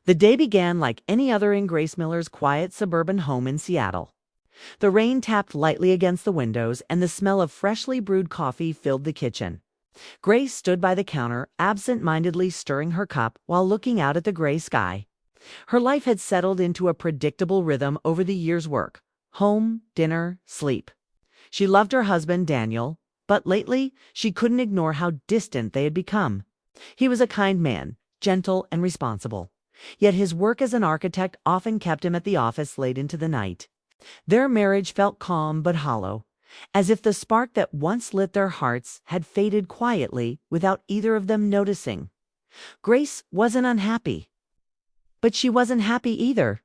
The day began like any other in Grace Miller's quiet suburban home in Seattle. The rain tapped lightly against the windows, and the smell of freshly brewed coffee filled the kitchen. Grace stood by the counter, absent-mindedly stirring her cup while looking out at the gray sky. Her life had settled into a predictable rhythm over the year's work: home, dinner, sleep. She loved her husband, Daniel, but lately she couldn't ignore how distant they had become. He was a kind man, gentle and responsible. Yet his work as an architect often kept him at the office late into the night. Their marriage felt calm but hollow, as if the spark that once lit their hearts had faded quietly without either of them noticing. Grace wasn't unhappy, but she wasn't happy either.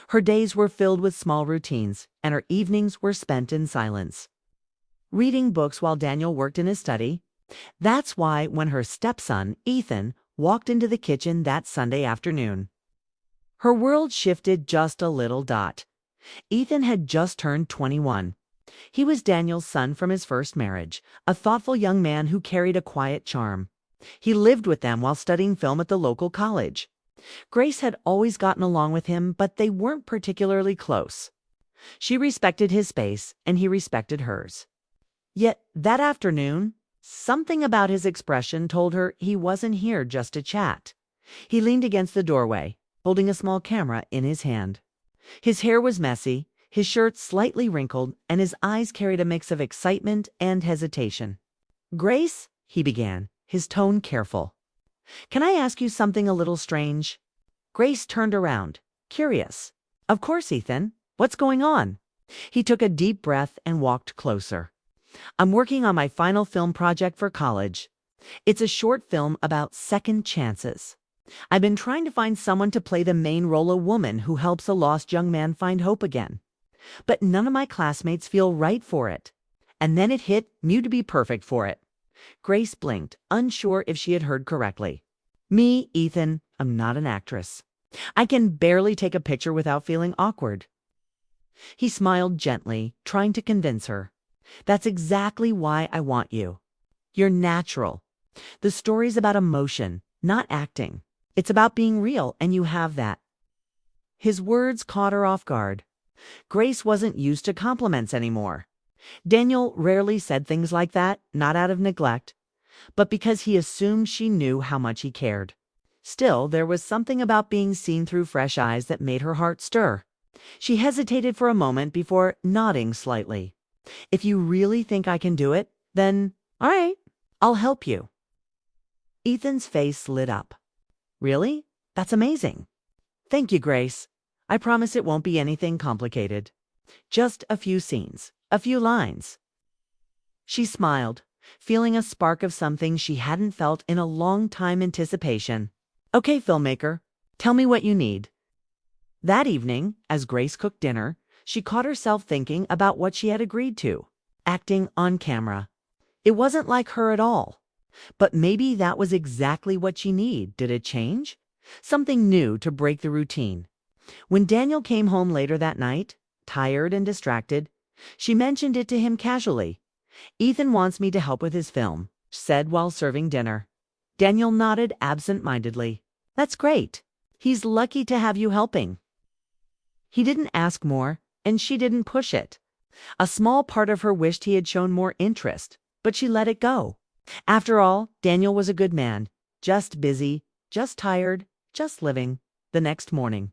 Her days were filled with small routines, and her evenings were spent in silence, reading books while Daniel worked in his study. That's why when her stepson, Ethan, walked into the kitchen that Sunday afternoon, her world shifted just a little. Ethan had just turned 21. He was Daniel's son from his first marriage, a thoughtful young man who carried a quiet charm. He lived with them while studying film at the local college. Grace had always gotten along with him, but they weren't particularly close. She respected his space, and he respected hers. Yet that afternoon, something about his expression told her he wasn't here just to chat. He leaned against the doorway, holding a small camera in his hand. His hair was messy, his shirt slightly wrinkled, and his eyes carried a mix of excitement and hesitation. "Grace," he began, his tone careful, "can I ask you something a little strange?" Grace turned around, curious. "Of course, Ethan. What's going on?" He took a deep breath and walked closer. "I'm working on my final film project for college. It's a short film about second chances. I've been trying to find someone to play the main role, a woman who helps a lost young man find hope again. But none of my classmates feel right for it." And then it hit, "You'd be perfect for it." Grace blinked, unsure if she had heard correctly. "Me, Ethan, I'm not an actress. I can barely take a picture without feeling awkward." He smiled gently, trying to convince her. "That's exactly why I want you. You're natural. The story's about emotion, not acting. It's about being real, and you have that." His words caught her off guard. Grace wasn't used to compliments anymore. Daniel rarely said things like that, not out of neglect, but because he assumed she knew how much he cared. Still, there was something about being seen through fresh eyes that made her heart stir. She hesitated for a moment before nodding slightly. "If you really think I can do it, then, all right, I'll help you." Ethan's face lit up. "Really? That's amazing. Thank you, Grace. I promise it won't be anything complicated. Just a few scenes, a few lines." She smiled, feeling a spark of something she hadn't felt in a long time: anticipation. "Okay, filmmaker, tell me what you need." That evening, as Grace cooked dinner, she caught herself thinking about what she had agreed to: acting on camera. It wasn't like her at all. But maybe that was exactly what she needed. Did it change? Something new to break the routine. When Daniel came home later that night, tired and distracted, she mentioned it to him casually. "Ethan wants me to help with his film," she said while serving dinner. Daniel nodded absent-mindedly. "That's great. He's lucky to have you helping." He didn't ask more, and she didn't push it. A small part of her wished he had shown more interest, but she let it go. After all, Daniel was a good man, just busy, just tired, just living. The next morning,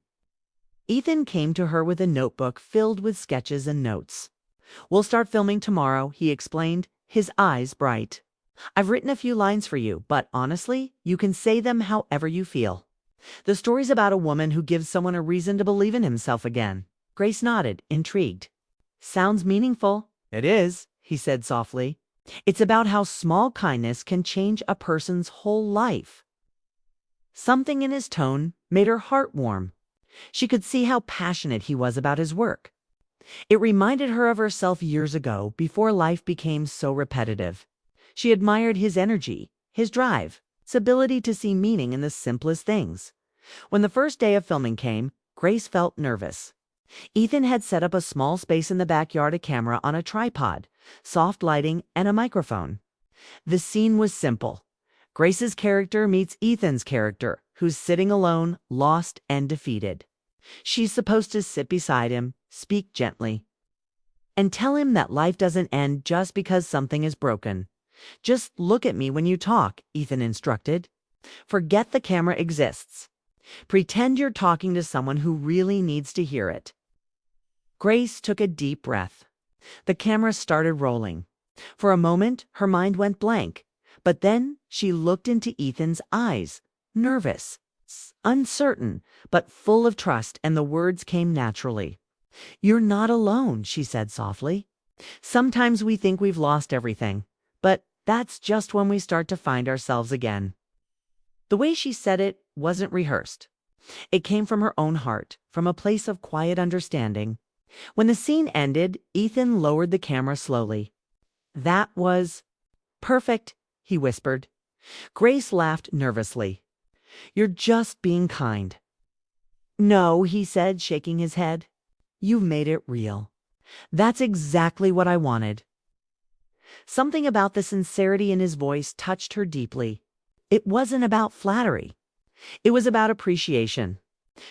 Ethan came to her with a notebook filled with sketches and notes. "We'll start filming tomorrow," he explained, his eyes bright. "I've written a few lines for you, but honestly, you can say them however you feel. The story's about a woman who gives someone a reason to believe in himself again." Grace nodded, intrigued. "Sounds meaningful." "It is," he said softly. "It's about how small kindness can change a person's whole life." Something in his tone made her heart warm. She could see how passionate he was about his work. It reminded her of herself years ago, before life became so repetitive. She admired his energy, his drive, his ability to see meaning in the simplest things. When the first day of filming came, Grace felt nervous. Ethan had set up a small space in the backyard, a camera on a tripod, soft lighting, and a microphone. The scene was simple. Grace's character meets Ethan's character, who's sitting alone, lost and defeated. She's supposed to sit beside him, speak gently, and tell him that life doesn't end just because something is broken. Just look at me when you talk, Ethan instructed. Forget the camera exists. Pretend you're talking to someone who really needs to hear it. Grace took a deep breath. The camera started rolling. For a moment, her mind went blank, but then she looked into Ethan's eyes, nervous, uncertain, but full of trust, and the words came naturally. "You're not alone," she said softly. "Sometimes we think we've lost everything, but that's just when we start to find ourselves again." The way she said it wasn't rehearsed. It came from her own heart, from a place of quiet understanding. When the scene ended, Ethan lowered the camera slowly. "That was perfect," he whispered. Grace laughed nervously. "You're just being kind." "No," he said, shaking his head. "You've made it real. That's exactly what I wanted." Something about the sincerity in his voice touched her deeply. It wasn't about flattery. It was about appreciation.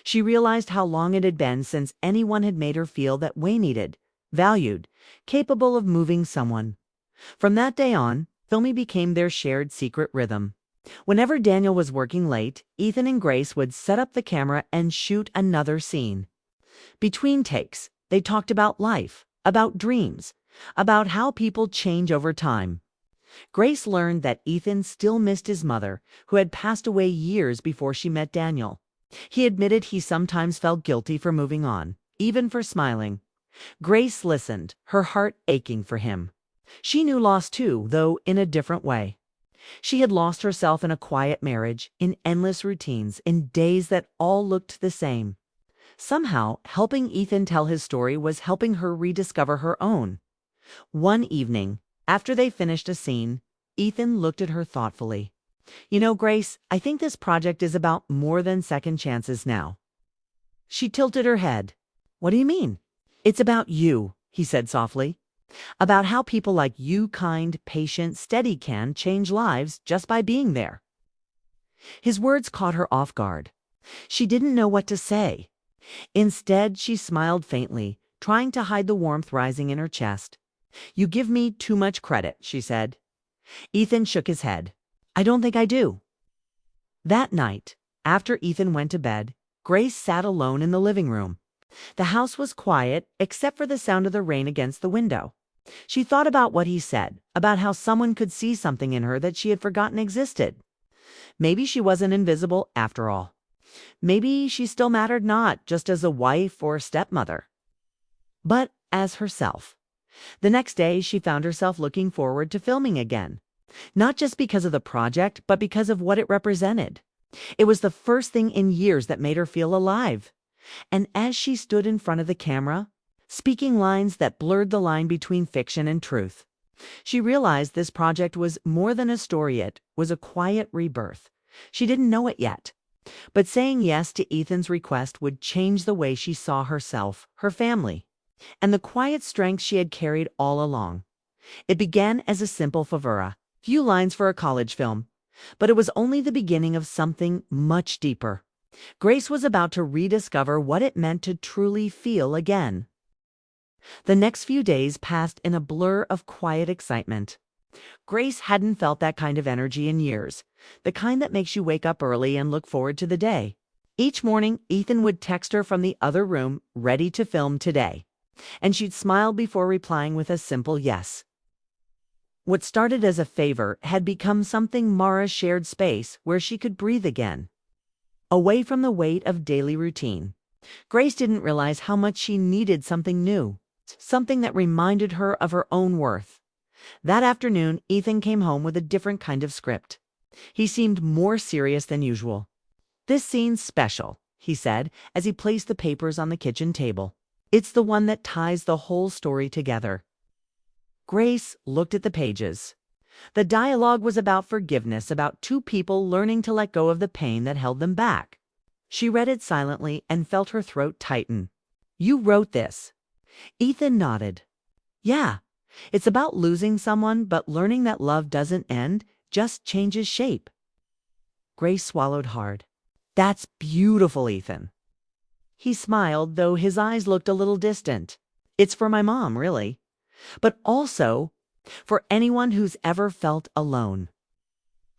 She realized how long it had been since anyone had made her feel that way, needed, valued, capable of moving someone. From that day on, filming became their shared secret rhythm. Whenever Daniel was working late, Ethan and Grace would set up the camera and shoot another scene. Between takes, they talked about life, about dreams, about how people change over time. Grace learned that Ethan still missed his mother, who had passed away years before she met Daniel. He admitted he sometimes felt guilty for moving on, even for smiling. Grace listened, her heart aching for him. She knew loss too, though in a different way. She had lost herself in a quiet marriage, in endless routines, in days that all looked the same. Somehow, helping Ethan tell his story was helping her rediscover her own. One evening, after they finished a scene, Ethan looked at her thoughtfully. "You know, Grace, I think this project is about more than second chances now." She tilted her head. "What do you mean?" "It's about you," he said softly. "About how people like you, kind, patient, steady, can change lives just by being there." His words caught her off guard. She didn't know what to say. Instead, she smiled faintly, trying to hide the warmth rising in her chest. "You give me too much credit," she said. Ethan shook his head. "I don't think I do." That night, after Ethan went to bed, Grace sat alone in the living room. The house was quiet, except for the sound of the rain against the window. She thought about what he said, about how someone could see something in her that she had forgotten existed. Maybe she wasn't invisible after all. Maybe she still mattered, not just as a wife or stepmother, but as herself. The next day, she found herself looking forward to filming again. Not just because of the project, but because of what it represented. It was the first thing in years that made her feel alive. And as she stood in front of the camera, speaking lines that blurred the line between fiction and truth, she realized this project was more than a story. It was a quiet rebirth. She didn't know it yet, but saying yes to Ethan's request would change the way she saw herself, her family, and the quiet strength she had carried all along. It began as a simple favora, few lines for a college film, but it was only the beginning of something much deeper. Grace was about to rediscover what it meant to truly feel again. The next few days passed in a blur of quiet excitement. Grace hadn't felt that kind of energy in years, the kind that makes you wake up early and look forward to the day. Each morning, Ethan would text her from the other room, "Ready to film today," and she'd smile before replying with a simple yes. What started as a favor had become something Mara shared, space where she could breathe again, away from the weight of daily routine. Grace didn't realize how much she needed something new, something that reminded her of her own worth. That afternoon, Ethan came home with a different kind of script. He seemed more serious than usual. "This scene's special," he said as he placed the papers on the kitchen table. "It's the one that ties the whole story together." Grace looked at the pages. The dialogue was about forgiveness, about two people learning to let go of the pain that held them back. She read it silently and felt her throat tighten. "You wrote this?" Ethan nodded. "Yeah, it's about losing someone, but learning that love doesn't end, just changes shape." Grace swallowed hard. That's beautiful, Ethan. He smiled, though his eyes looked a little distant. It's for my mom, really. But also for anyone who's ever felt alone.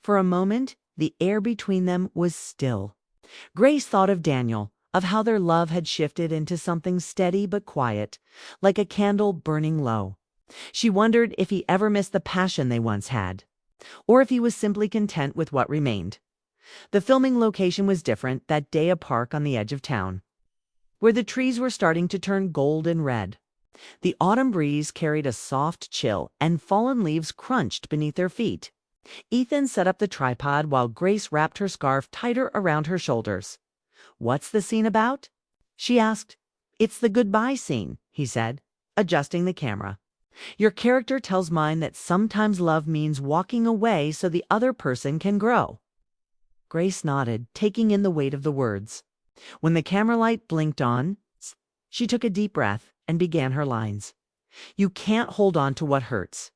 For a moment, the air between them was still. Grace thought of Daniel, of how their love had shifted into something steady but quiet, like a candle burning low. She wondered if he ever missed the passion they once had, or if he was simply content with what remained. The filming location was different, that day a park on the edge of town, where the trees were starting to turn gold and red. The autumn breeze carried a soft chill, and fallen leaves crunched beneath their feet. Ethan set up the tripod while Grace wrapped her scarf tighter around her shoulders. "What's the scene about?" she asked. "It's the goodbye scene," he said, adjusting the camera. "Your character tells mine that sometimes love means walking away so the other person can grow." Grace nodded, taking in the weight of the words. When the camera light blinked on, she took a deep breath and began her lines. "You can't hold on to what hurts,"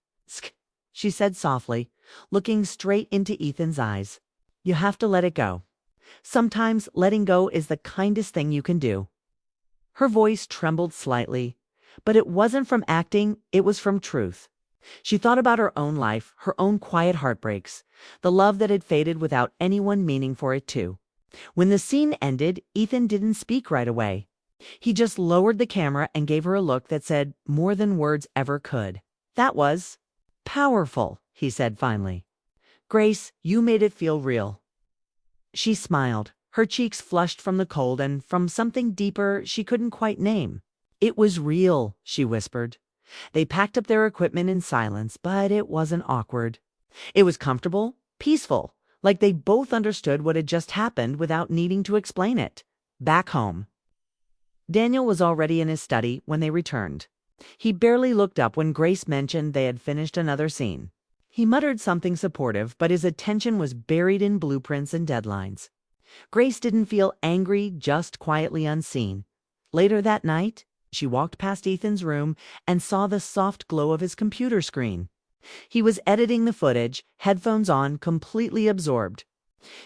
she said softly, looking straight into Ethan's eyes. "You have to let it go. Sometimes letting go is the kindest thing you can do." Her voice trembled slightly, but it wasn't from acting, it was from truth. She thought about her own life, her own quiet heartbreaks, the love that had faded without anyone meaning for it to. When the scene ended, Ethan didn't speak right away. He just lowered the camera and gave her a look that said more than words ever could. "That was powerful," he said finally. "Grace, you made it feel real." She smiled, her cheeks flushed from the cold and from something deeper she couldn't quite name. "It was real," she whispered. They packed up their equipment in silence, but it wasn't awkward. It was comfortable, peaceful, like they both understood what had just happened without needing to explain it. Back home. Daniel was already in his study when they returned. He barely looked up when Grace mentioned they had finished another scene. He muttered something supportive, but his attention was buried in blueprints and deadlines. Grace didn't feel angry, just quietly unseen. Later that night, she walked past Ethan's room and saw the soft glow of his computer screen. He was editing the footage, headphones on, completely absorbed.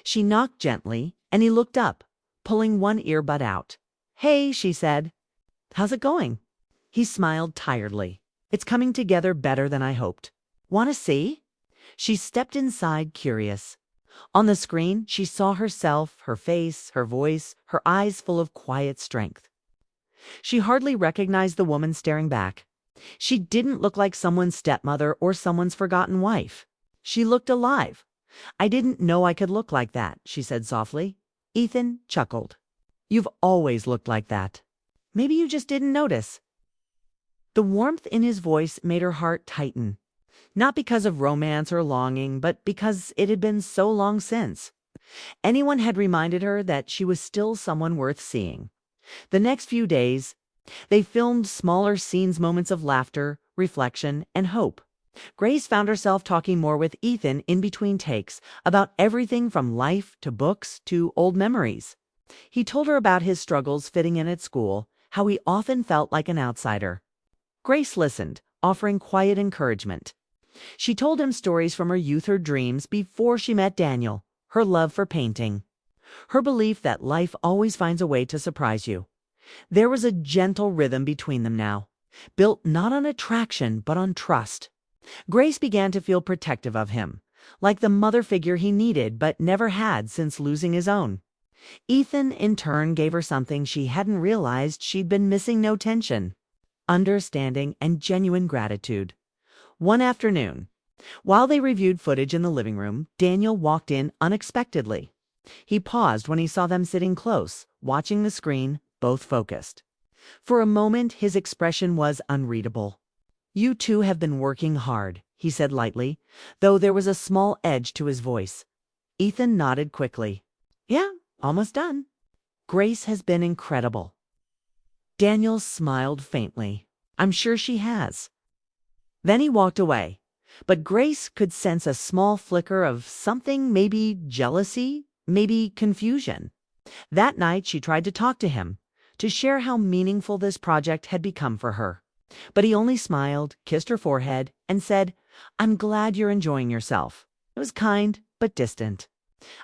She knocked gently, and he looked up, pulling one earbud out. "Hey," she said. "How's it going?" He smiled tiredly. "It's coming together better than I hoped." "Want to see?" She stepped inside, curious. On the screen, she saw herself, her face, her voice, her eyes full of quiet strength. She hardly recognized the woman staring back. She didn't look like someone's stepmother or someone's forgotten wife. She looked alive. "I didn't know I could look like that," she said softly. Ethan chuckled. "You've always looked like that. Maybe you just didn't notice." The warmth in his voice made her heart tighten. Not because of romance or longing, but because it had been so long since anyone had reminded her that she was still someone worth seeing. The next few days, they filmed smaller scenes, moments of laughter, reflection, and hope. Grace found herself talking more with Ethan in between takes about everything from life to books to old memories. He told her about his struggles fitting in at school, how he often felt like an outsider. Grace listened, offering quiet encouragement. She told him stories from her youth, her dreams before she met Daniel, her love for painting, her belief that life always finds a way to surprise you. There was a gentle rhythm between them now, built not on attraction but on trust. Grace began to feel protective of him, like the mother figure he needed but never had since losing his own. Ethan, in turn, gave her something she hadn't realized she'd been missing: no tension, understanding, and genuine gratitude. One afternoon, while they reviewed footage in the living room, Daniel walked in unexpectedly. He paused when he saw them sitting close, watching the screen, both focused. For a moment, his expression was unreadable. "You two have been working hard," he said lightly, though there was a small edge to his voice. Ethan nodded quickly. "Yeah, almost done." "Grace has been incredible." Daniel smiled faintly. "I'm sure she has." Then he walked away, but Grace could sense a small flicker of something, maybe jealousy, maybe confusion. That night she tried to talk to him, to share how meaningful this project had become for her. But he only smiled, kissed her forehead, and said, "I'm glad you're enjoying yourself." It was kind, but distant.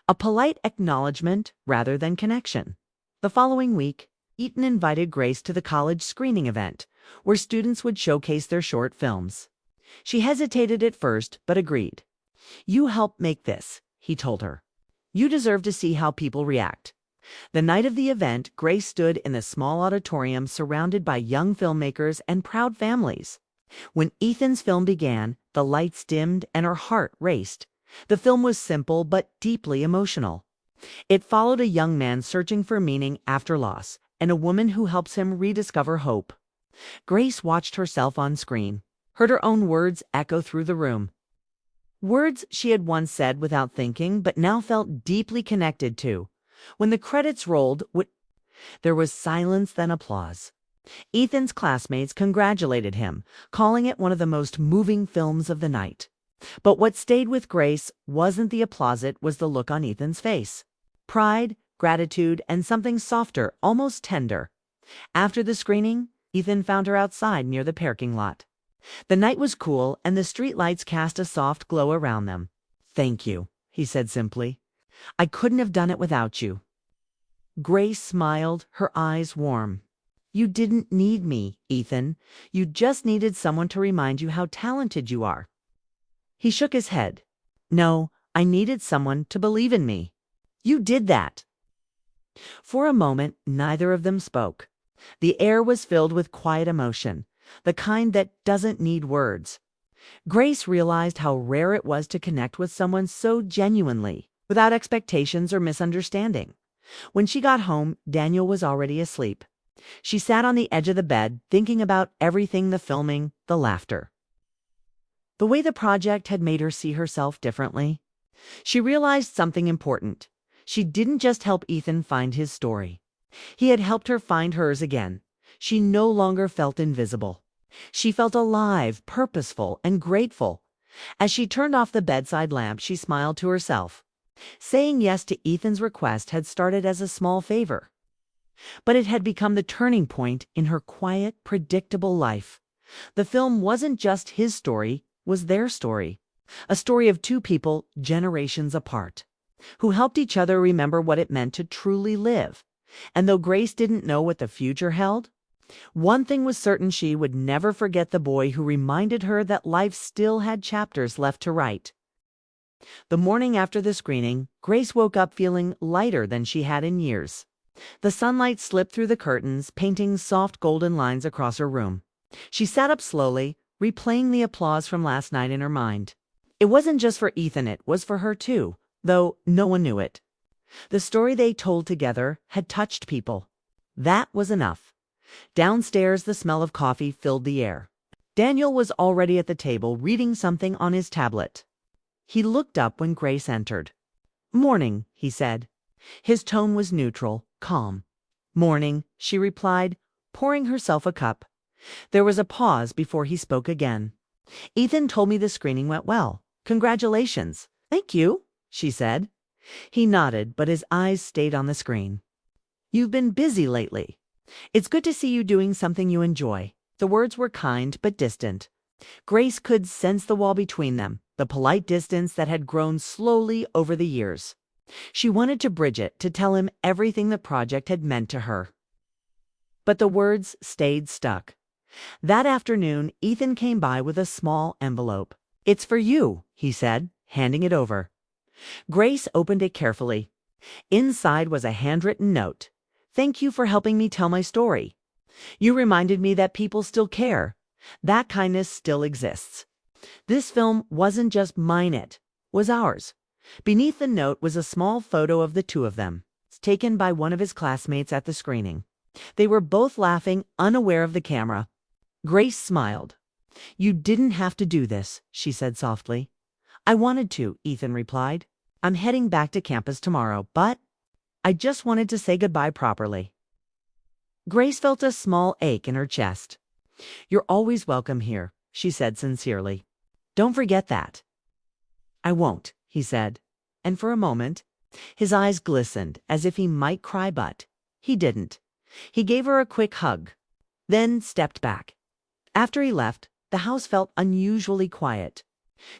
A polite acknowledgement rather than connection. The following week, Ethan invited Grace to the college screening event, where students would showcase their short films. She hesitated at first, but agreed. "You helped make this," he told her. "You deserve to see how people react." The night of the event, Grace stood in the small auditorium surrounded by young filmmakers and proud families. When Ethan's film began, the lights dimmed and her heart raced. The film was simple but deeply emotional. It followed a young man searching for meaning after loss and a woman who helps him rediscover hope. Grace watched herself on screen, heard her own words echo through the room. Words she had once said without thinking but now felt deeply connected to. When the credits rolled, there was silence, then applause. Ethan's classmates congratulated him, calling it one of the most moving films of the night. But what stayed with Grace wasn't the applause, it was the look on Ethan's face. Pride, gratitude, and something softer, almost tender. After the screening, Ethan found her outside near the parking lot. The night was cool, and the streetlights cast a soft glow around them. "Thank you," he said simply. "I couldn't have done it without you." Grace smiled, her eyes warm. "You didn't need me, Ethan. You just needed someone to remind you how talented you are." He shook his head. "No, I needed someone to believe in me. You did that." For a moment, neither of them spoke. The air was filled with quiet emotion, the kind that doesn't need words. Grace realized how rare it was to connect with someone so genuinely, without expectations or misunderstanding. When she got home, Daniel was already asleep. She sat on the edge of the bed, thinking about everything, the filming, the laughter. The way the project had made her see herself differently. She realized something important. She didn't just help Ethan find his story. He had helped her find hers again. She no longer felt invisible. She felt alive, purposeful, and grateful. As she turned off the bedside lamp, she smiled to herself. Saying yes to Ethan's request had started as a small favor, but it had become the turning point in her quiet, predictable life. The film wasn't just his story, was their story. A story of two people, generations apart, who helped each other remember what it meant to truly live. And though Grace didn't know what the future held, one thing was certain: she would never forget the boy who reminded her that life still had chapters left to write. The morning after the screening, Grace woke up feeling lighter than she had in years. The sunlight slipped through the curtains, painting soft golden lines across her room. She sat up slowly, replaying the applause from last night in her mind. It wasn't just for Ethan, it was for her too, though no one knew it. The story they told together had touched people. That was enough. Downstairs, the smell of coffee filled the air. Daniel was already at the table, reading something on his tablet. He looked up when Grace entered. "Morning," he said. His tone was neutral, calm. "Morning," she replied, pouring herself a cup. There was a pause before he spoke again. "Ethan told me the screening went well. Congratulations." "Thank you," she said. He nodded, but his eyes stayed on the screen. "You've been busy lately. It's good to see you doing something you enjoy." The words were kind but distant. Grace could sense the wall between them, the polite distance that had grown slowly over the years. She wanted to bridge it, to tell him everything the project had meant to her. But the words stayed stuck. That afternoon, Ethan came by with a small envelope. "It's for you," he said, handing it over. Grace opened it carefully. Inside was a handwritten note. "Thank you for helping me tell my story. You reminded me that people still care. That kindness still exists." This film wasn't just mine, it was ours. Beneath the note was a small photo of the two of them, taken by one of his classmates at the screening. They were both laughing, unaware of the camera. Grace smiled. "You didn't have to do this," she said softly. "I wanted to," Ethan replied. "I'm heading back to campus tomorrow, but I just wanted to say goodbye properly." Grace felt a small ache in her chest. "You're always welcome here," she said sincerely. "Don't forget that." "I won't," he said, and for a moment, his eyes glistened as if he might cry, but he didn't. He gave her a quick hug, then stepped back. After he left, the house felt unusually quiet.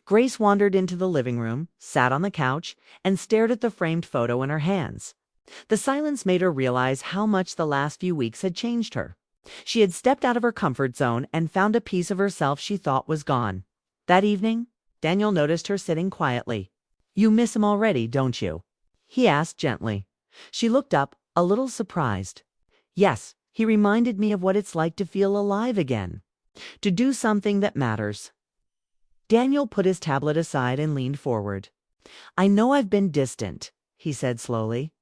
Grace wandered into the living room, sat on the couch, and stared at the framed photo in her hands. The silence made her realize how much the last few weeks had changed her. She had stepped out of her comfort zone and found a piece of herself she thought was gone. That evening, Daniel noticed her sitting quietly. "You miss him already, don't you?" he asked gently. She looked up, a little surprised. "Yes, he reminded me of what it's like to feel alive again. To do something that matters." Daniel put his tablet aside and leaned forward. "I know I've been distant," he said slowly.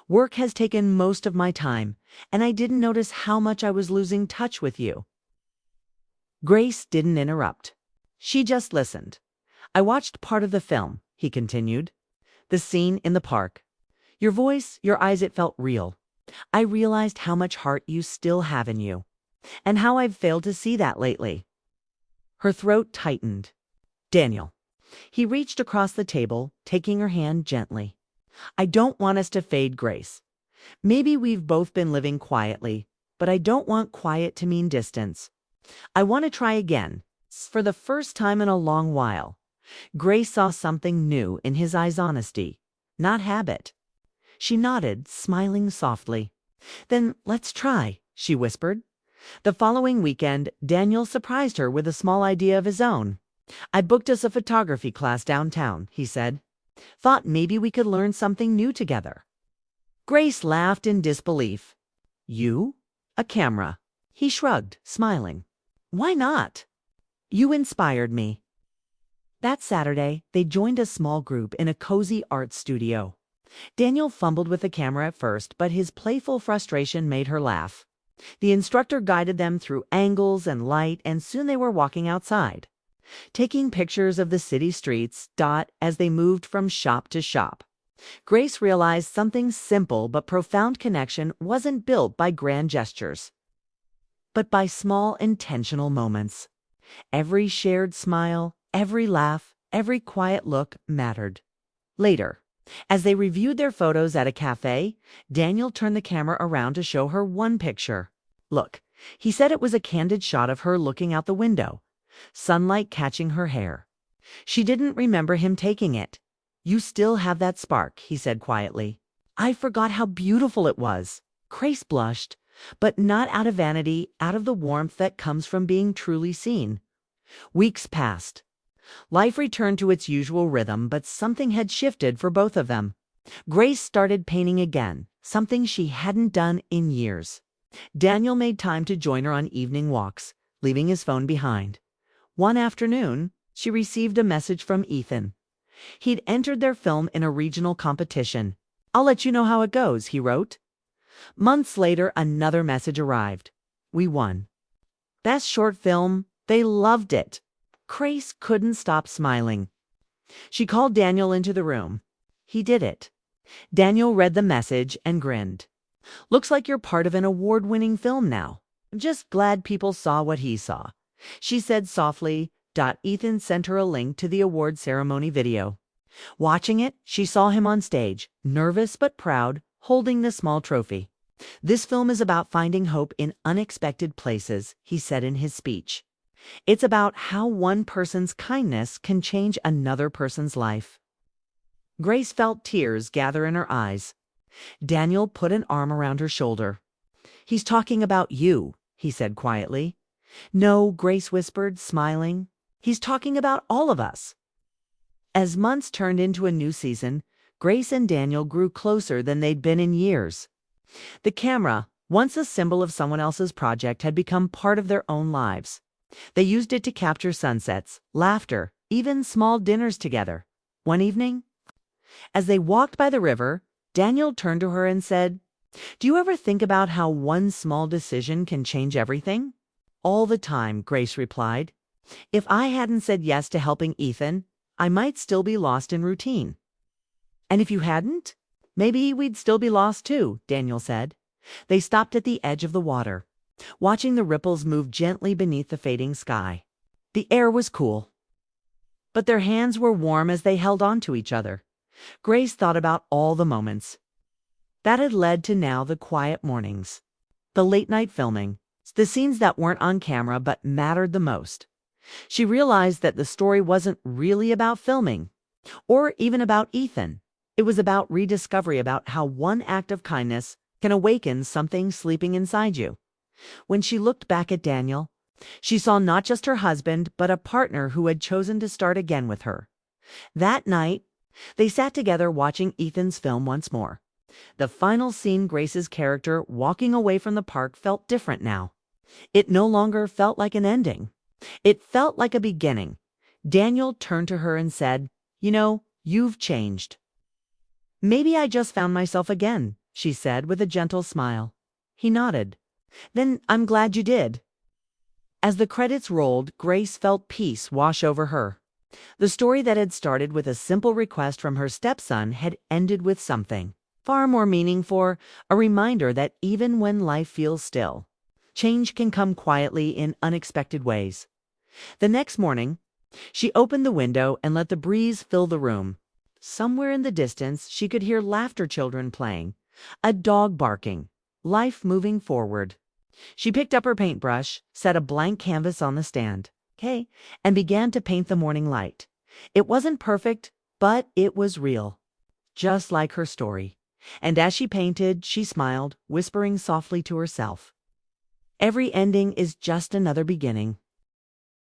"Work has taken most of my time, and I didn't notice how much I was losing touch with you." Grace didn't interrupt. She just listened. "I watched part of the film," he continued. "The scene in the park. Your voice, your eyes, it felt real. I realized how much heart you still have in you, and how I've failed to see that lately." Her throat tightened. "Daniel." He reached across the table, taking her hand gently. "I don't want us to fade, Grace. Maybe we've both been living quietly, but I don't want quiet to mean distance. I want to try again, for the first time in a long while." Grace saw something new in his eyes, honesty, not habit. She nodded, smiling softly. "Then let's try," she whispered. The following weekend, Daniel surprised her with a small idea of his own. "I booked us a photography class downtown," he said. "Thought maybe we could learn something new together." Grace laughed in disbelief. "You? A camera?" He shrugged, smiling. "Why not? You inspired me." That Saturday, they joined a small group in a cozy art studio. Daniel fumbled with the camera at first, but his playful frustration made her laugh. The instructor guided them through angles and light, and soon they were walking outside, taking pictures of the city streets as they moved from shop to shop. Grace realized something simple but profound connection wasn't built by grand gestures, but by small intentional moments. Every shared smile, every laugh, every quiet look mattered. Later, as they reviewed their photos at a cafe, Daniel turned the camera around to show her one picture. "Look," he said. It was a candid shot of her looking out the window, sunlight catching her hair. She didn't remember him taking it. "You still have that spark," he said quietly. "I forgot how beautiful it was." Grace blushed, but not out of vanity, out of the warmth that comes from being truly seen. Weeks passed. Life returned to its usual rhythm, but something had shifted for both of them. Grace started painting again, something she hadn't done in years. Daniel made time to join her on evening walks, leaving his phone behind. One afternoon, she received a message from Ethan. He'd entered their film in a regional competition. "I'll let you know how it goes," he wrote. Months later, another message arrived. "We won. Best short film." They loved it. Grace couldn't stop smiling. She called Daniel into the room. He did it. Daniel read the message and grinned. "Looks like you're part of an award-winning film now. I'm just glad people saw what he saw," she said softly. Ethan sent her a link to the award ceremony video. Watching it, she saw him on stage, nervous but proud, holding the small trophy. "This film is about finding hope in unexpected places," he said in his speech. "It's about how one person's kindness can change another person's life." Grace felt tears gather in her eyes. Daniel put an arm around her shoulder. "He's talking about you," he said quietly. "No," Grace whispered, smiling. "He's talking about all of us." As months turned into a new season, Grace and Daniel grew closer than they'd been in years. The camera, once a symbol of someone else's project, had become part of their own lives. They used it to capture sunsets, laughter, even small dinners together. One evening, as they walked by the river, Daniel turned to her and said, "Do you ever think about how one small decision can change everything?" "All the time," Grace replied. "If I hadn't said yes to helping Ethan, I might still be lost in routine." "And if you hadn't, maybe we'd still be lost too," Daniel said. They stopped at the edge of the water, watching the ripples move gently beneath the fading sky. The air was cool, but their hands were warm as they held on to each other. Grace thought about all the moments that had led to now the quiet mornings, the late-night filming, the scenes that weren't on camera but mattered the most. She realized that the story wasn't really about filming, or even about Ethan. It was about rediscovery, about how one act of kindness can awaken something sleeping inside you. When she looked back at Daniel, she saw not just her husband, but a partner who had chosen to start again with her. That night, they sat together watching Ethan's film once more. The final scene, Grace's character walking away from the park, felt different now. It no longer felt like an ending. It felt like a beginning. Daniel turned to her and said, "You know, you've changed." "Maybe I just found myself again," she said with a gentle smile. He nodded. "Then I'm glad you did." As the credits rolled, Grace felt peace wash over her. The story that had started with a simple request from her stepson had ended with something far more meaningful, a reminder that even when life feels still, change can come quietly in unexpected ways. The next morning, she opened the window and let the breeze fill the room. Somewhere in the distance, she could hear laughter, children playing, a dog barking, life moving forward. She picked up her paintbrush, set a blank canvas on the stand, and began to paint the morning light. It wasn't perfect, but it was real, just like her story. And as she painted, she smiled, whispering softly to herself, "Every ending is just another beginning."